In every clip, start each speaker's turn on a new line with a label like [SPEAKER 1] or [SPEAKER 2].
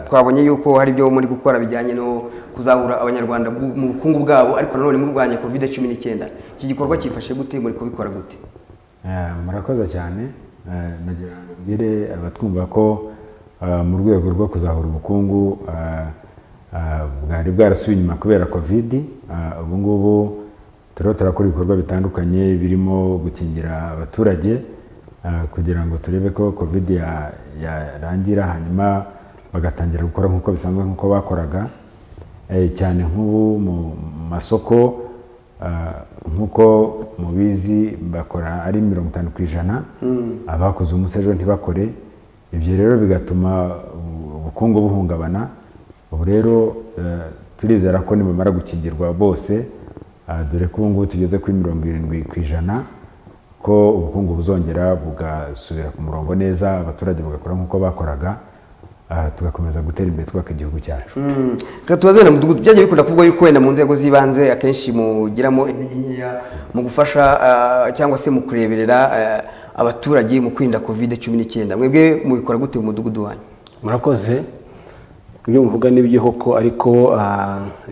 [SPEAKER 1] twabonye yuko hari byo muri gukora bijyanye no kuzahura abanyarwanda mu bukungu bwabo ariko nanone murwanya COVID-19 iki gikorwa cyifashe gute muri kubikora gute?
[SPEAKER 2] Murakoze cyane nagira ngo mbire abatwumva ko mu rwego rwo kuzahura ubukungu bwari bwarasubiye inyuma kubera COVID. Ubu ngubu turakora ibikorwa bitandukanye birimo gukingira abaturage kugira ngo turebe ko COVID yarangira hanyuma bagatangira gukora nkuko bisanzwe nkuko bakoraga cyane nk'ubu mu masoko nkuko mubizi bakora ari 50% abakoze umusejo ntibakore. Ibyo rero bigatuma ubukungu buhungabana. Ubu rero turizera ko nibamara gukingirwa bose dore ko ubu tugeze kuri 70% ko ubukungu buzongera bugasubira ku murongo neza, abaturage bagakora nkuko bakoraga, tugakomeza gutera imbere twaka igihugu cyacu.
[SPEAKER 1] Tubaze na mudugudu byaje bikunda kuvuga yuko wenda mu nzego zibanze akenshi mugiramo intege mu gufasha cyangwa se mu kureberera abaturage mu kwirinda COVID-19. Mwebwe mubikora gute mu mudugudu wanyu?
[SPEAKER 3] Murakoze. Ibyo muvuga nibyo koko, ariko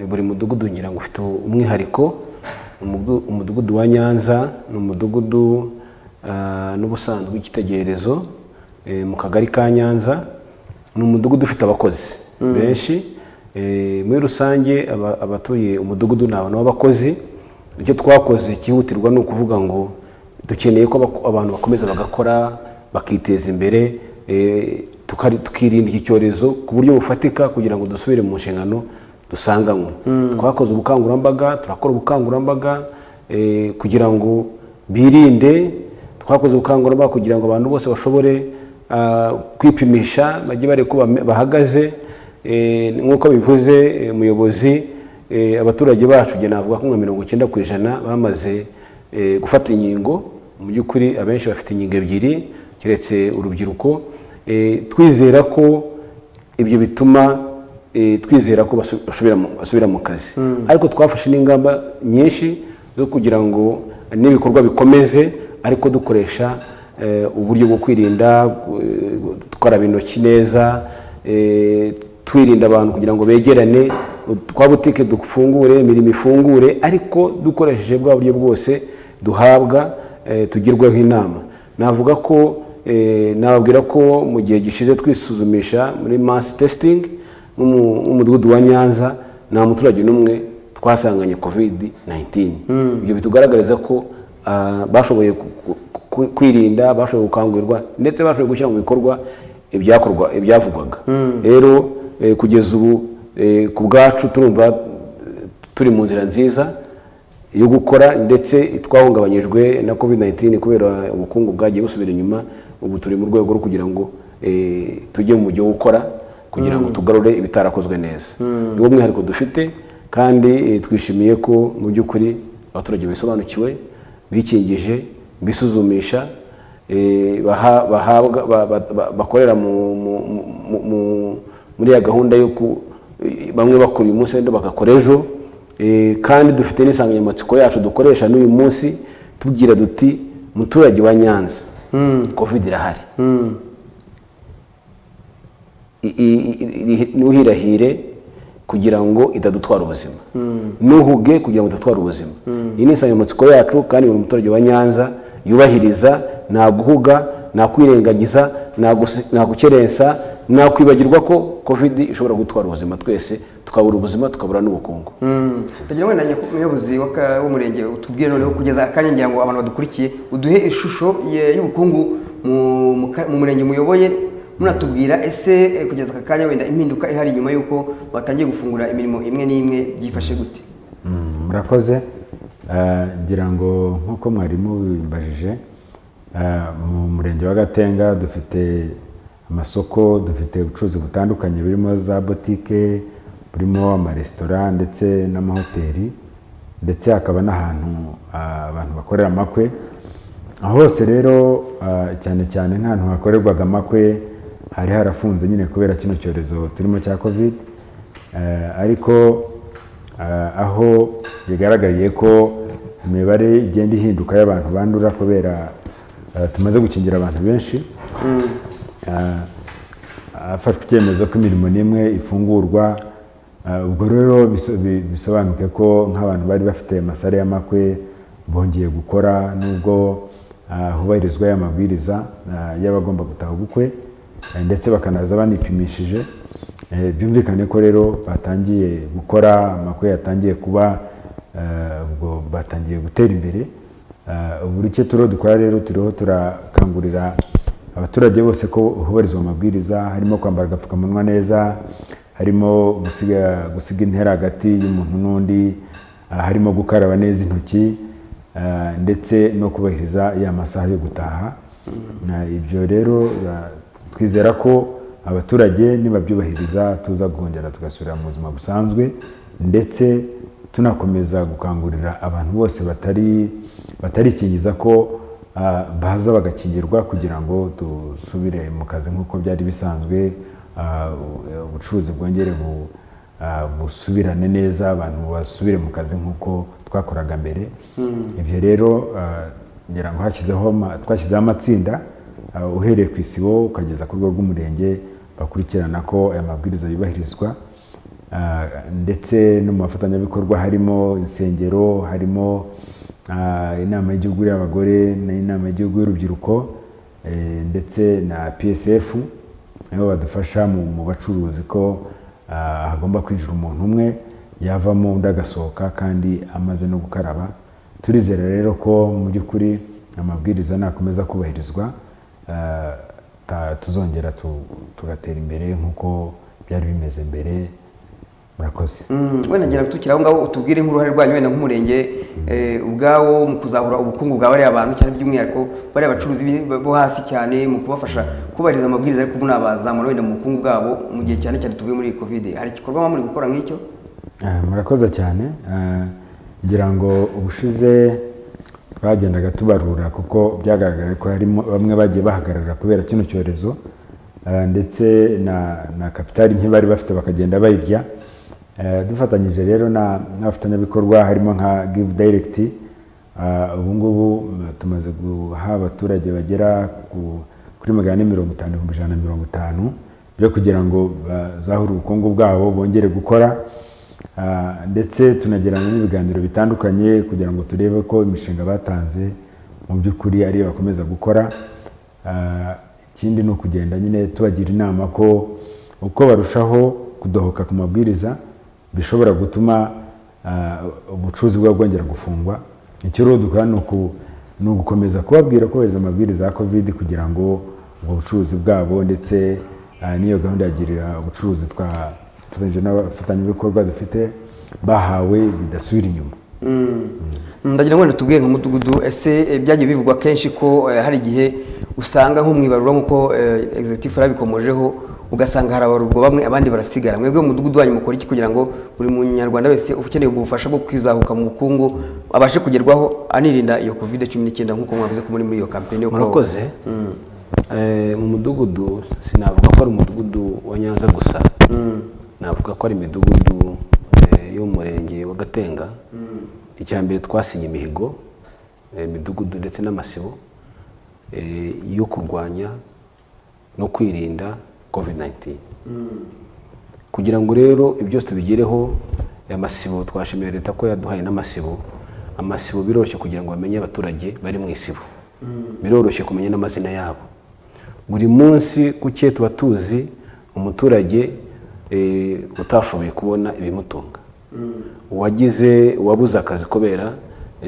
[SPEAKER 3] buri mudugudu ngira ngo ufite umwihariko. Umudugudu wa Nyanza ni umudugudu n'ubusanzwe ikitegererezo mu kagari ka Nyanza. Ni umudugudu ufite abakozi benshi. Muri rusange abatuye umudugudu ni abantu b'abakozi. Icyo twakoze kihutirwa ni ukuvuga ngo dukeneye ko abantu bakomeza bagakora bakiteza imbere, tukirinda iki cyorezo ku buryo bufatika kugira ngo dusubire mu nshingano dusanganywe. Twakoze ubukangurambaga, turakora ubukangurambaga kugira ngo birinde. Twakoze ubukangurambaga kugira ngo abantu bose bashobore kwipimisha bajye bare ko bahagaze. Nk'uko bivuze umuyobozi, abaturage bacu je navuga ko 90% bamaze gufata inkingo. Mu by'ukuri abenshi bafite inkingo ebyiri kiretse urubyiruko. Twizera ko ibyo bituma twizera ko basubira mu kazi. Ariko twafashe n'ingamba nyinshi zo kugira ngo n'ibikorwa bikomeze, ariko dukoresha uburyo bwo kwirinda, dukaraba intoki neza, twirinda abantu kugira ngo begerane, twa butike dufungure, imirimo ifungure, ariko dukoresheje bwa buryo bwose duhabwa tugirwaho inama. Navuga ko nababwira ko mu gihe gishize twisuzumisha muri mass testing umudugudu wa Nyanza nta muturage n'umwe twasanganye COVID-19. Ibyo bitugaragariza ko bashoboye kwirinda, bashoboye gukangurirwa, ndetse bashoboye gushyira mu bikorwa ibyavugwaga. Rero kugeza ubu ku bwacu turumva turi mu nzira nziza yo gukora, ndetse twahungabanyijwe na COVID-19 kubera ubukungu bwagiye busubira inyuma. Ubu turi mu rwego rwo kugira ngo tujye mu mujyi gukora kugira ngo tugarure ibitarakozwe neza. Niwo mwihariko dufite, kandi twishimiye ko mu by'ukuri abaturage bisobanukiwe, bikingije, bisuzumisha, bakorera muri ya gahunda yo bamwe bakora uyu munsi wenda bagakora ejo. Kandi dufite n'insanganyamatsiko yacu dukoresha n'uyu munsi tubwira duti muturage wa Nyanza, COVID irahari, nuhirahire kugira ngo idadutwara ubuzima, nuhuge kugira ngo idatwara ubuzima. Iyi ni insanganyamatsiko yacu, kandi buri muturage wa Nyanza yubahiriza, nta guhuga, nta kwirengagiza, nta gukerensa, nta kwibagirwa ko COVID ishobora gutwara ubuzima twese, tukabura ubuzima, tukabura n'ubukungu.
[SPEAKER 1] Ndagira ngo nanye umuyobozi w'umurenge utubwire noneho kugeza akanya ngira ngo abantu badukurikiye uduhe ishusho y'ubukungu mu murenge muyoboye, munatubwira ese kugeza akanya wenda impinduka ihari nyuma yuko batangiye gufungura imirimo imwe n'imwe byifashe gute?
[SPEAKER 2] Murakoze. Ngira ngo nkuko mwarimu bimbajije, mu murenge wa Gatenga dufite amasoko, dufite ubucuruzi butandukanye birimo za boutique, burimo amaresitora ndetse n'amahoteli, ndetse hakaba n'ahantu abantu bakorera amakwe. Aho hose rero cyane cyane nk'ahantu hakorerwaga amakwe hari harafunze nyine kubera kino cyorezo turimo cya COVID. Ariko aho bigaragariye ko imibare igenda ihinduka y'abantu bandura kubera tumaze gukingira abantu benshi, hafashwe icyemezo ko imirimo n'imwe ifungurwa. Ubwo rero bisobanuke ko nk'abantu bari bafite amasare y'amakwe bongeye gukora nubwo hubahirizwa aya mabwiriza y'abagomba gutaha ubukwe ndetse bakanaza banipimishije. Byumvikane ko rero batangiye gukora, amakwe yatangiye kuba, ubwo batangiye gutera imbere. Buri cyo dukora rero turiho turakangurira abaturage bose ko hubahirizwa amabwiriza, harimo kwambara agapfukamunwa neza, harimo gusiga intera hagati y'umuntu n'undi, harimo gukaraba neza intoki, ndetse no kubahiriza ya masaha yo gutaha. Ibyo rero twizera ko abaturage nibabyubahiriza tuza guhongera tugasubira mu buzima busanzwe, ndetse tunakomeza gukangurira abantu bose batarikingiza ko baza bagakingirwa kugira ngo dusubire mu kazi nk'uko byari bisanzwe, ubucuruzi bwongere busubirane neza, abantu basubire mu kazi nk'uko twakoraga mbere. Ibyo rero ngira ngo twashyizeho amatsinda uhereye ku isibo ukageza ku rwego rw'umurenge bakurikirana ko aya mabwiriza yubahirizwa, ndetse no mu bafatanyabikorwa harimo insengero, harimo inama y'igihugu y'abagore n'inama y'igihugu y'urubyiruko, ndetse na PSF nabo badufasha mu bacuruzi ko hagomba kwinjira umuntu umwe, yavamo undi agasohoka kandi amaze no gukaraba. Turizera rero ko mu by'ukuri amabwiriza nakomeza kubahirizwa tuzongera tugatera imbere nk'uko byari bimeze mbere. Murakoze.
[SPEAKER 1] Wenda ngira tukira aho ngaho utubwire nk'uruhare rwanyu wenda nk'umurenge ubwawo mu kuzahura ubukungu bwa bariya bantu, cyane by'umwihariko bariya bacuruzi bo hasi cyane, mu kubafasha kubahiriza amabwiriza ariko bunabazamura wenda mu bukungu bwabo mu gihe cyane tuvuye muri covid. Hari igikorwa muri gukora nk'icyo?
[SPEAKER 2] Murakoze cyane. Ngira ngo ubushize twagendaga tubarura kuko byagaragaye ko harimo bamwe bagiye bahagarara kubera kino cyorezo, ndetse na kapitali ntibari bafite bakagenda bayirya. Dufatanyije rero n'abafatanyabikorwa harimo nka Give Direct, ubu ngubu tumaze guha abaturage bagera kuri 450,150 byo kugira ngo bazahure ubukungu bwabo bongere gukora, ndetse tunagirana n'ibiganiro bitandukanye kugira ngo turebe ko imishinga batanze mu by'ukuri ariyo bakomeza gukora. Ikindi ni ukugenda nyine tubagira inama ko uko barushaho kudohoka ku mabwiriza bishobora gutuma ubucuruzi bwabo bwongera gufungwa. Icyo rero dukora ni ugukomeza kubabwira ko beza amabwiriza ya covid kugira ngo ubwo bucuruzi bwabo, ndetse n'iyo gahunda yagira ubucuruzi twafatanyije n'abafatanyabikorwa dufite bahawe bidasubira inyuma.
[SPEAKER 1] Ndagira ngo tubwiye nk'umudugudu, ese byagiye bivugwa kenshi ko hari igihe usanga nko mwibarura nk'uko executive yarabikomojeho, ugasanga harabarurwa bamwe abandi barasigara. Mwebwe mu mudugudu wanyu mukora iki kugira ngo buri munyarwanda wese ukeneye ubufasha bwo kwizahuka mu bukungu abashe kugerwaho anirinda iyo covid-19 nk'uko mwavuze ko muri iyo campaign yo?
[SPEAKER 3] Murakoze. Mu mudugudu sinavuga ko ari umudugudu wa Nyanza gusa, navuga ko ari imidugudu y'umurenge wa Gatenga. Icyambere twasinye imihigo imidugudu ndetse n'amasibo yo kurwanya no kwirinda covid-19. Kugira ngo rero ibyo byose tubigereho, amasibo twashimira leta ko yaduhaye n'amasibo. Amasibo biroroshye kugira ngo bamenye abaturage bari mu isibo, biroroshye kumenya n'amazina yabo. Buri munsi kucye tuba tuzi umuturage utashoboye kubona ibimutunga, wabuze akazi kubera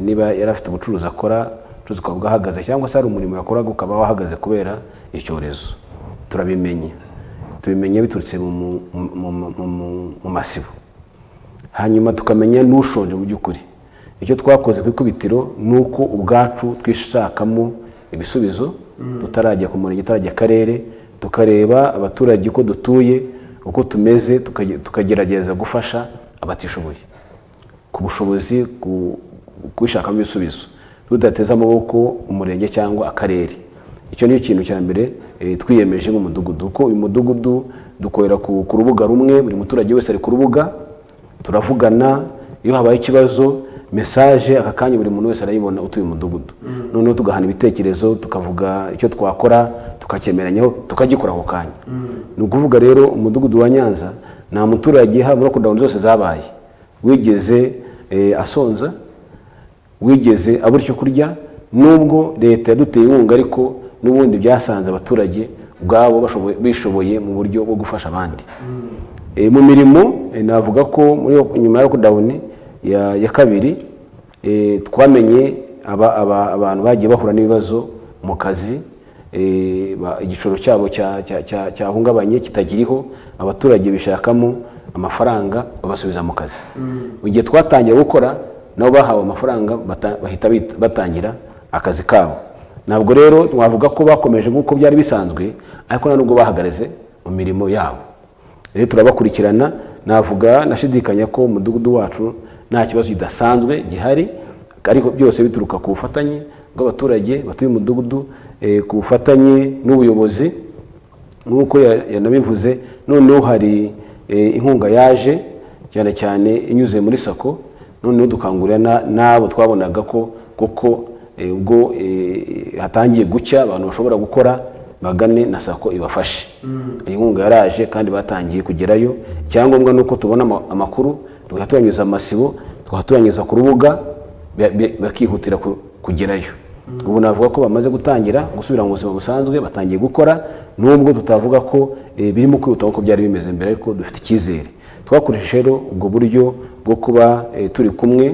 [SPEAKER 3] niba yarafite ubucuruzi akora, ubucuruzi ukaba bwahagaze, cyangwa se hari umurimo yakoraga ukaba wahagaze kubera icyorezo. Tubimenya biturutse mu masibo. Hanyuma tukamenya n'ushonje mu by'ukuri. Icyo twakoze ku ikubitiro ni uko ubwacu twishakamo ibisubizo, tutarajya ku murenge, tutarajya akarere, tukareba abaturage uko dutuye, uko tumeze, tukagerageza gufasha abatishoboye ku bushobozi, kwishakamo ibisubizo, tudateza amaboko umurenge cyangwa akarere. Icyo ni ikintu cya mbere twiyemeje mu mudugudu, ko uyu mudugudu dukorera ku rubuga rumwe, buri muturage wese ari ku rubuga, turavugana iyo habaye ikibazo message aka kanya buri muntu wese arayibona utuye umudugudu noneho tugahana ibitekerezo tukavuga icyo twakora tukakemeranyaho tukagikora ako kanya ni ukuvuga rero umudugudu wa Nyanza nta muturage haba lockdown zose zabaye wigeze asonza wigeze abura icyo kurya nubwo leta yaduteye inkunga ariko n'ubundi byasanze abaturage ubwabo bishoboye mu buryo bwo gufasha abandi mu mirimo navuga ko muri nyuma ya lockdown ya kabiri twamenye abantu bagiye bahura n'ibibazo mu kazi igiciro cyabo cyahungabanye kitagiriho abaturage bishakamo amafaranga babasubiza mu kazi mu gihe twatangiye gukora nabo bahawe amafaranga bahita batangira akazi kabo ntabwo rero twavuga ko bakomeje nk'uko byari bisanzwe ariko nubwo bahagaraze mu mirimo yabo rero turabakurikirana navuga nashidikanya ko umudugudu wacu nta kibazo kidasanzwe gihari ariko byose bituruka ku bufatanye bw'abaturage batuye umudugudu ku bufatanye n'ubuyobozi nk'uko yanabivuze noneho hari inkunga yaje cyane cyane inyuze muri sako noneho dukangurira n'abo twabonaga ko koko ubwo hatangiye gucya abantu bashobora gukora bagane na sako ibafashe inkunga yaraje kandi batangiye kugerayo icyangombwa nuko tubona amakuru tugatuyanyuza amasibo tugatuyanyuza ku rubuga bakihutira kugerayo ubu navuga ko bamaze gutangira gusubira mu buzima busanzwe batangiye gukora nubwo tutavuga ko birimo kwihuta uko byari bimeze mbere ariko dufite icyizere twakoresheje rero ubwo buryo bwo kuba turi kumwe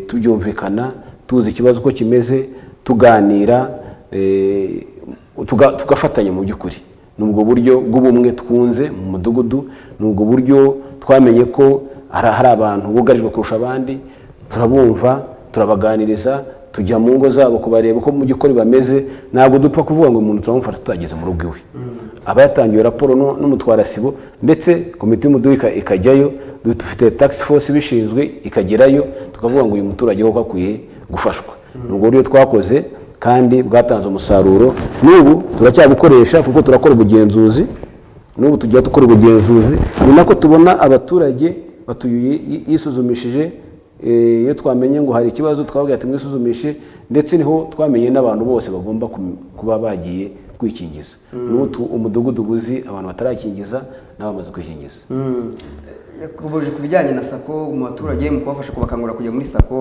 [SPEAKER 3] tubyumvikana tuzi ikibazo uko kimeze tuganira tugafatanya mu by'ukuri ni ubwo buryo bw'ubumwe twunze mu mudugudu ni ubwo buryo twamenye ko hari abantu bugarijwe kurusha abandi turabumva turabaganiriza tujya mu ngo zabo kubareba uko mu by'ukuri bameze ntabwo dupfa kuvuga ngo umuntu turamufata tutageze mu rugo iwe aba yatangiye raporo n'umutwara sibo ndetse komite y'umudugudu ikajyayo dufite tax force bishinzwe ikagerayo tukavuga ngo uyu muturage ho akwiye gufashwa ni ubwo buryo twakoze kandi bwatanze umusaruro n'ubu turacyabukoresha kuko turakora ubugenzuzi n'ubu tujya dukora ubugenzuzi ni nako tubona abaturage yisuzumishije iyo twamenye ngo hari ikibazo twababwira ati mwisuzumishe ndetse niho twamenye n'abantu bose bagomba kuba bagiye kwikingiza n'ubu umudugudu ubuzi abantu batarakingiza n'abamaze kwikingiza
[SPEAKER 1] yakubuje ku bijyanye na sako mu baturage mu kubafasha kubakangurira kujya muri sako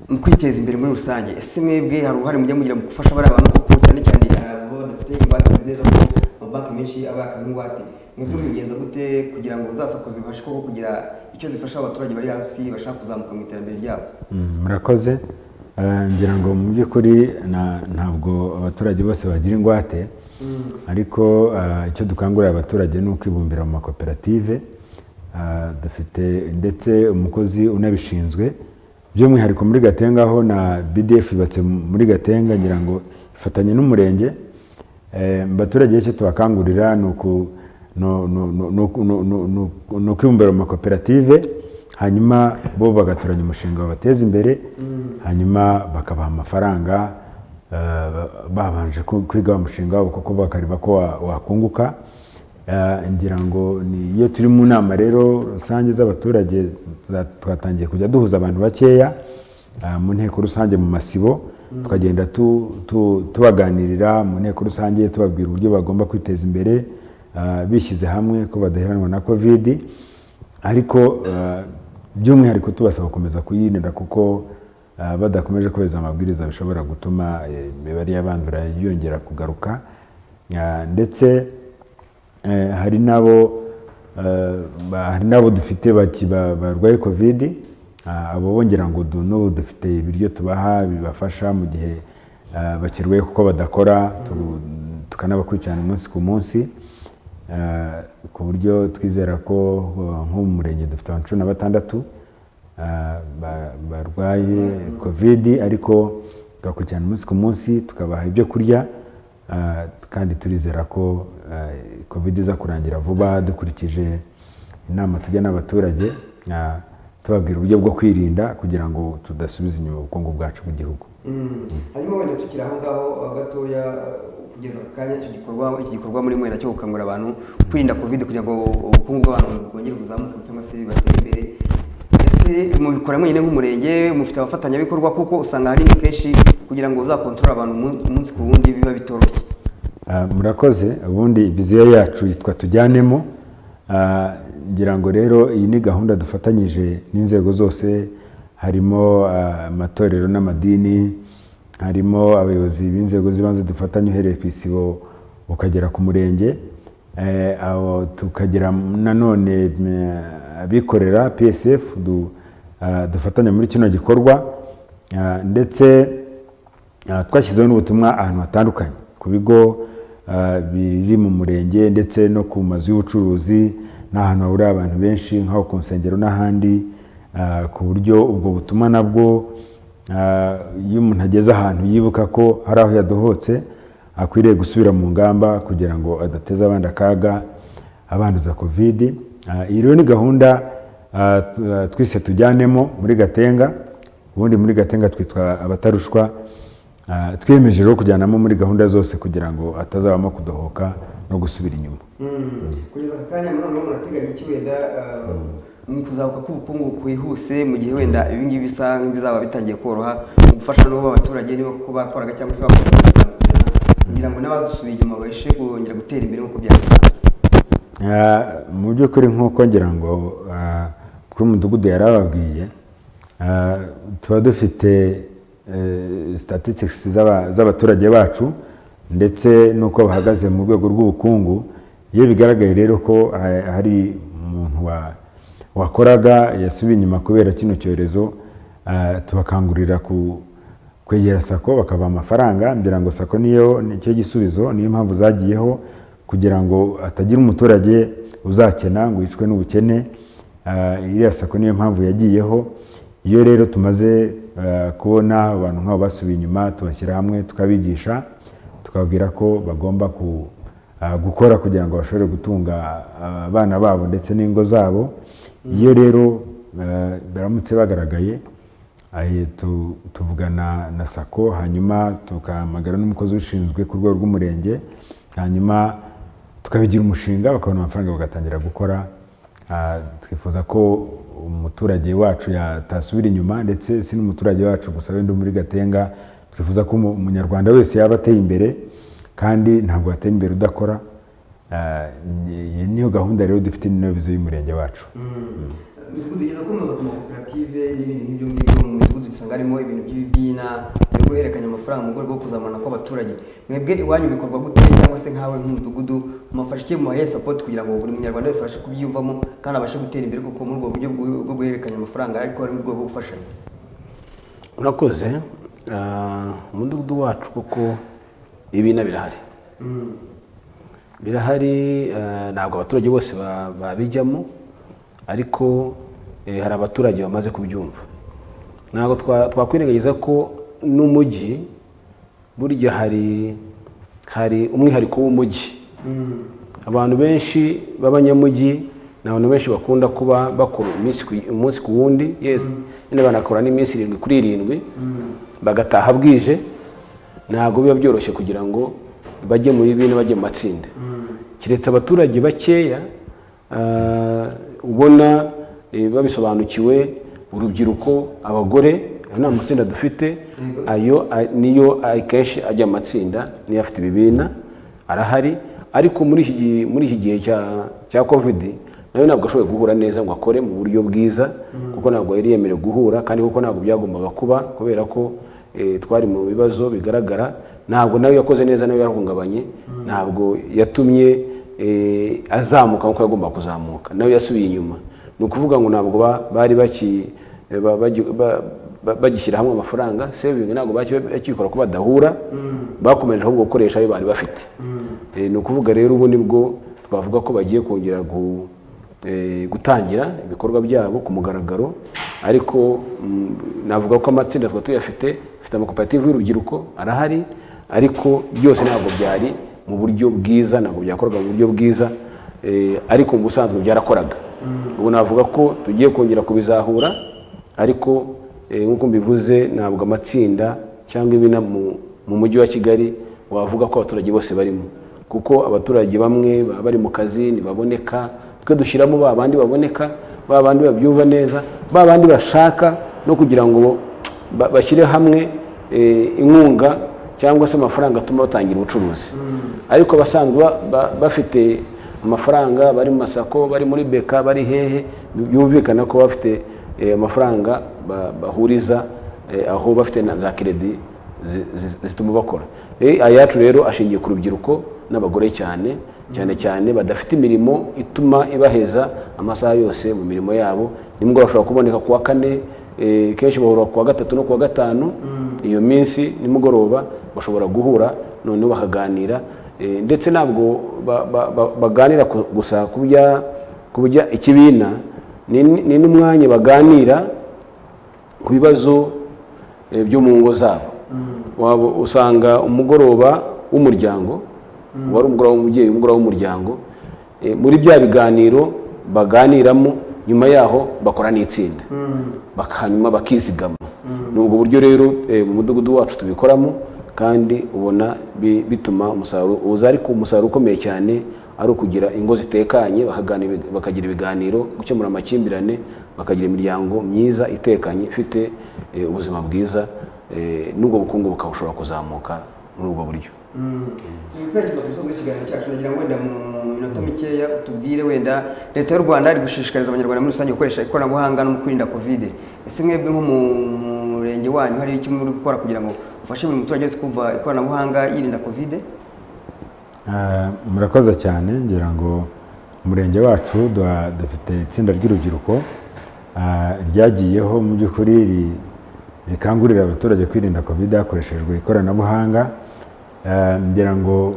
[SPEAKER 1] mu kwiteza imbere muri rusange ese mwebwe hari uruhare mujya mugira mu gufasha bari abantu kuko cyane cyane abo badafite ingwate neza ko amabanki menshi aba yaka ingwate mwebwe mugenza gute kugira ngo za sako zibashe kugira icyo zifasha abaturage bari hasi bashaka kuzamuka mu iterambere ryabo
[SPEAKER 2] murakoze ngira ngo mu by'ukuri ntabwo abaturage bose bagira ingwate ariko icyo dukangurira abaturage ni ukwibumbira mu makoperative dufite ndetse umukozi unabishinzwe by'umwihariko muri Gatenga aho na BDF ibatse muri Gatenga ngira ngo ifatanye n'umurenge abaturage icyo tubakangurira ni ukwibumbira mu makoperative hanyuma bo bagatoranya umushinga wabateza imbere hanyuma bakabaha amafaranga babanje kwiga umushinga wabo kuko bakareba ko wakunguka ngira ngo iyo turi mu nama rero rusange z'abaturage twatangiye kujya duhuza abantu bakeya mu nteko rusange mu masibo tukagenda tubaganirira mu nteko rusange tubabwira uburyo bagomba kwiteza imbere bishyize hamwe ko badaheranwa na covid ariko by'umwihariko tubasaba gukomeza kuyirinda kuko badakomeje kubahiriza amabwiriza bishobora gutuma imibare y'abandura yongera kugaruka ndetse hari nabo dufite barwaye covid abo bongera ngo n'ubu dufite ibiryo tubaha bibafasha mu gihe bakirwaye kuko badakora tukanabakurikirana umunsi ku munsi ku buryo twizera ko nko mu murenge dufite abantu 16 barwaye covid ariko tugakurikirana umunsi ku munsi tukabaha ibyo kurya kandi turizera ko covid iza kurangira vuba dukurikije inama tujya n'abaturage tubabwira uburyo bwo kwirinda kugira ngo tudasubiza inyuma ubukungu bwacu mu gihugu
[SPEAKER 1] hanyuma wenda tukiri aho ngaho gatoya kugeza akanya iki gikorwa muri mwera cyo gukangurira abantu kwirinda covid kugira ngo ubukungu bw'abantu bwongere buzamuke cyangwa se batere imbere ese mubikora mwenyine nk'umurenge mufite abafatanyabikorwa kuko usanga hari kenshi kugira ngo uzakontorore abantu umunsi ku wundi biba bitoroshye?
[SPEAKER 2] Murakoze. Ubundi viziyo yacu yitwa tujyanemo. Ngira ngo rero iyi ni gahunda dufatanyije n'inzego zose, harimo amatorero n'amadini, harimo abayobozi b'inzego z'ibanze dufatanye uhereye ku isibo ukagera ku murenge, tukagira nanone abikorera PSF dufatanya muri kino gikorwa, ndetse twashyizeho n'ubutumwa ahantu hatandukanye ku bigo biri mu murenge ndetse no ku mazu y'ubucuruzi n'ahantu hahurira abantu benshi nko ku nsengero n'ahandi, ku buryo ubwo butumwa nabwo iyo umuntu ageze ahantu yibuka ko hari aho yadohotse akwiriye gusubira mu ngamba kugira ngo adateza abandi akaga abanduza covid. Iyi rero ni gahunda twise tujyanemo muri Gatenga. Ubundi muri Gatenga twitwa abatarushwa. Twiyemeje rero kujyanamo muri gahunda zose kugira ngo atazabamo kudohoka no gusubira inyuma.
[SPEAKER 1] Kugeza akanya noneho murateganya iki wenda mu kuzabuka k'ubukungu kwihuse mu gihe wenda ibingibi bisa nk'ibizaba bitangiye koroha mu gufasha n'abo abaturage niba kuko bakoraga cyangwa se bakoraga kugira ngo n'abasubiye inyuma babashe kongera gutera imbere nk'uko byasanzwe?
[SPEAKER 2] Mu by'ukuri nk'uko ngira ngo kuri umudugudu yarababwiye, tuba dufite statistics z'abaturage bacu ndetse n'uko bahagaze mu rwego rw'ubukungu. Iyo bigaragaye rero ko hari umuntu wakoraga yasubiye inyuma kubera kino cyorezo, tubakangurira kwegera sako bakaba amafaranga. Ngira ngo sako nicyo gisubizo, niyo mpamvu zagiyeho kugira ngo atagira umuturage uzakena ngo yicwe n'ubukene. Iriya sako niyo mpamvu yagiyeho. Iyo rero tumaze kubona abantu nk'abo basubiye inyuma, tubashyira hamwe tukabigisha, tukababwira ko bagomba gukora kugira ngo bashobore gutunga abana babo ndetse n'ingo zabo. Iyo rero baramutse bagaragaye, tuvugana na sako, hanyuma tukamagara n'umukozi ushinzwe ku rwego rw'umurenge, hanyuma tukabigira umushinga, bakabona amafaranga bagatangira gukora. Twifuza ko umuturage wacu yatasubira inyuma, ndetse si n'umuturage wacu gusa wenda muri Gatenga. Twifuza ko umunyarwanda wese yaba ateye imbere, kandi ntabwo ateye imbere udakora. Niyo gahunda rero dufite n'inabizo y'umurenge wacu.
[SPEAKER 1] Kugeza ko muza ku makoperative n'ibintu nk'ibyo ngibyo mu midugudu dusanga harimo ibintu by'ibina byo guhererekanya amafaranga mu rwego rwo kuzamana kw'abaturage. Mwebwe iwanyu bikorwa gute, cyangwa se nkawe nk'umudugudu mufashe iki mu mahe support kugira ngo buri munyarwanda wese abashe kubyiyumvamo kandi abashe gutera imbere kuko muri ubwo buryo bwo guhererekanya amafaranga ariko ari mu rwego rwo gufashanya?
[SPEAKER 3] Murakoze. Umudugudu wacu kuko ibina birahari, ntabwo abaturage bose babijyamo, ariko hari abaturage bamaze kubyumva. Ntabwo twakwirengagiza ko n'umujyi burya hari umwihariko w'umujyi. Abantu benshi b'abanyamujyi ni abantu benshi bakunda kuba bakora umunsi ku wundi, nyine banakora n'iminsi 7 kuri 7 bagataha bwije. Ntabwo biba byoroshye kugira ngo bajye muri bino, bajye mu matsinda. Kiretse abaturage bakeya ubona babisobanukiwe, urubyiruko, abagore, nta matsinda dufite. Ayo niyo akenshi ajya mu matsinda, niyo afite ibibina arahari. Ariko muri iki gihe cya covid nayo ntabwo ashoboye guhura neza ngo akore mu buryo bwiza, kuko ntabwo yari yemerewe guhura, kandi kuko ntabwo byagombaga kuba kubera ko twari mu bibazo bigaragara. Ntabwo nawe yakoze neza, nawe yarahungabanye, ntabwo yatumye azamuka nk'uko yagomba kuzamuka, nawe yasubiye inyuma. Ni ukuvuga ngo ntabwo bari bagishyira hamwe amafaranga, saving ntabwo bakikora ko badahura, bakomeje ahubwo gukoresha ayo bari bafite. Ni ukuvuga rero ubu nibwo twavuga ko bagiye kongera gutangira ibikorwa byabo ku mugaragaro. Ariko navuga ko amatsinda twa tuyafite, dufite amakoperative y'urubyiruko arahari, ariko byose ntabwo byari mu buryo bwiza, ntabwo byakorwa mu buryo bwiza, ariko mu busanzwe byarakoraga. Ubu navuga ko tugiye kongera kubizahura, ariko nk'uko mbivuze ntabwo amatsinda cyangwa ibina mu mujyi wa Kigali wavuga ko abaturage bose barimo, kuko abaturage bamwe baba bari mu kazi ntibaboneka. Twe dushyiramo abandi baboneka ba bandi babyumva neza, ba bandi bashaka no kugira ngo bashyire hamwe inkunga cyangwa se amafaranga atuma batangira ubucuruzi. Ariko basanzwe bafite amafaranga, bari mu masako, bari muri beka, bari hehe, byumvikana ko bafite amafaranga bahuriza aho bafite na za kredi zituma bakora. Ayacu rero ashingiye ku rubyiruko n'abagore cyane cyane badafite imirimo ituma ibaheza amasaha yose mu mirimo yabo. Nimugoroba bashobora kuboneka kuwa 4, kenshi bahura kuwa 3 no kuwa 5. Iyo minsi nimugoroba bashobora guhura none bakaganira, ndetse ntabwo baganira gusa kubya ikibina, ni n'umwanya baganira ku bibazo byo mu ngo zabo. Usanga umugoroba w'umuryango, wari umugoroba w'umubyeyi, umugoroba w'umuryango, muri bya biganiro baganiramo, nyuma yaho bakora n'itsinda hanyuma bakizigama. N'ubwo buryo rero mu mudugudu wacu tubikoramo, kandi ubona bituma umusaruro uza, ariko umusaruro ukomeye cyane ari ukugira ingo zitekanye, bakagira ibiganiro, gukemura amakimbirane, bakagira imiryango myiza itekanye ifite ubuzima bwiza, n'ubwo bukungu bukashobora kuzamuka muri ubwo buryo.
[SPEAKER 1] Tubikwereza ku musozo w'ikiganiro cyacu, nagira ngo wenda mu minota mikeya utubwire wenda leta y'u Rwanda ari gushishikariza abanyarwanda muri rusange gukoresha ikoranabuhanga no kwirinda covid. Ese mwebwe nko mu murenge wanyu hari icyo muri gukora kugira ngo ufashe buri muturage wese kumva ikoranabuhanga yirinda covid?
[SPEAKER 2] Murakoze cyane. Ngira ngo umurenge wacu dufite itsinda ry'urubyiruko ryagiyeho mu by'ukuri rikangurira abaturage kwirinda covid hakoreshejwe ikoranabuhanga. Ngira ngo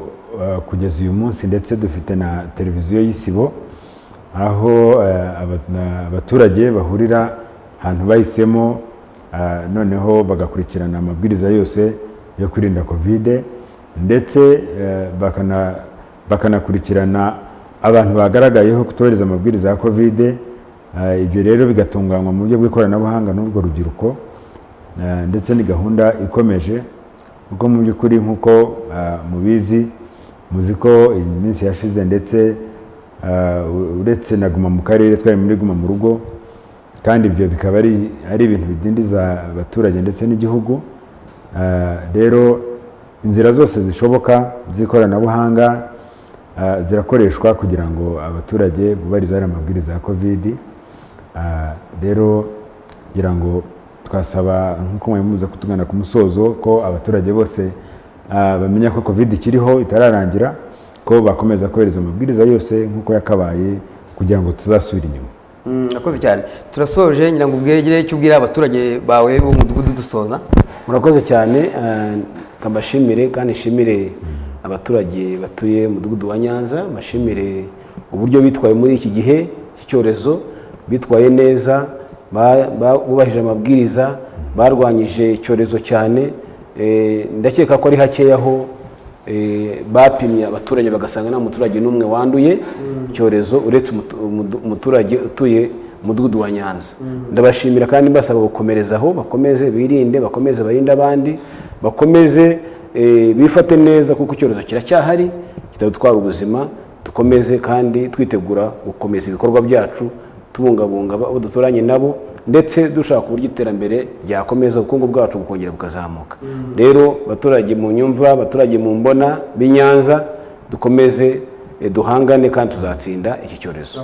[SPEAKER 2] kugeza uyu munsi ndetse dufite na televiziyo y'isibo, aho abaturage bahurira ahantu bahisemo, noneho bagakurikirana amabwiriza yose yo kwirinda covid, ndetse bakanakurikirana abantu bagaragayeho kutubahiriza amabwiriza ya covid. Ibyo rero bigatunganywa mu buryo bw'ikoranabuhanga n'urwo rubyiruko, ndetse ni gahunda ikomeje, kuko mu by'ukuri nk'uko mubizi, muzi ko iminsi yashize ndetse uretse na Guma mu Karere twari muri Guma mu Rugo, kandi ibyo bikaba ari ibintu bidindiza abaturage ndetse n'igihugu. Rero inzira zose zishoboka z'ikoranabuhanga zirakoreshwa kugira ngo abaturage bubahirize amabwiriza ya covid. Rero ngira ngo twasaba nk'uko mwabimuza kutugana ku musozo ko abaturage bose bamenya ko covid ikiriho itararangira, ko bakomeza kubahiriza amabwiriza yose nk'uko yakabaye kugira ngo tuzasubire inyuma.
[SPEAKER 1] Murakoze cyane. Turasoje, ngira ngo ubwegere icyo ubwira abaturage bawe bo mu mudugudu dusoza.
[SPEAKER 3] Murakoze cyane, kabashimire kandi nshimire abaturage batuye mu mudugudu wa Nyanza, bashimire uburyo bitwaye muri iki gihe cy'icyorezo, bitwaye neza, bubahirije amabwiriza, barwanyije icyorezo cyane. Ndakeka ko ari hakeya aho bapimye abaturage bagasanga nta muturage n'umwe wanduye icyorezo uretse umuturage utuye mu mudugudu wa Nyanza. Ndabashimira kandi mbasaba gukomerezaho, bakomeze birinde, bakomeze barinde abandi, bakomeze bifate neza, kuko icyorezo kiracyahari kitadutwara ubuzima. Dukomeze kandi twitegura gukomeza ibikorwa byacu, tubungabunga abo duturanye nabo, ndetse dushaka uburyo iterambere ryakomeza, ubukungu bwacu bukongera bukazamuka. Rero baturage mu nyumva, baturage mu mbona b'Inyanza, dukomeze duhangane kandi tuzatsinda iki cyorezo.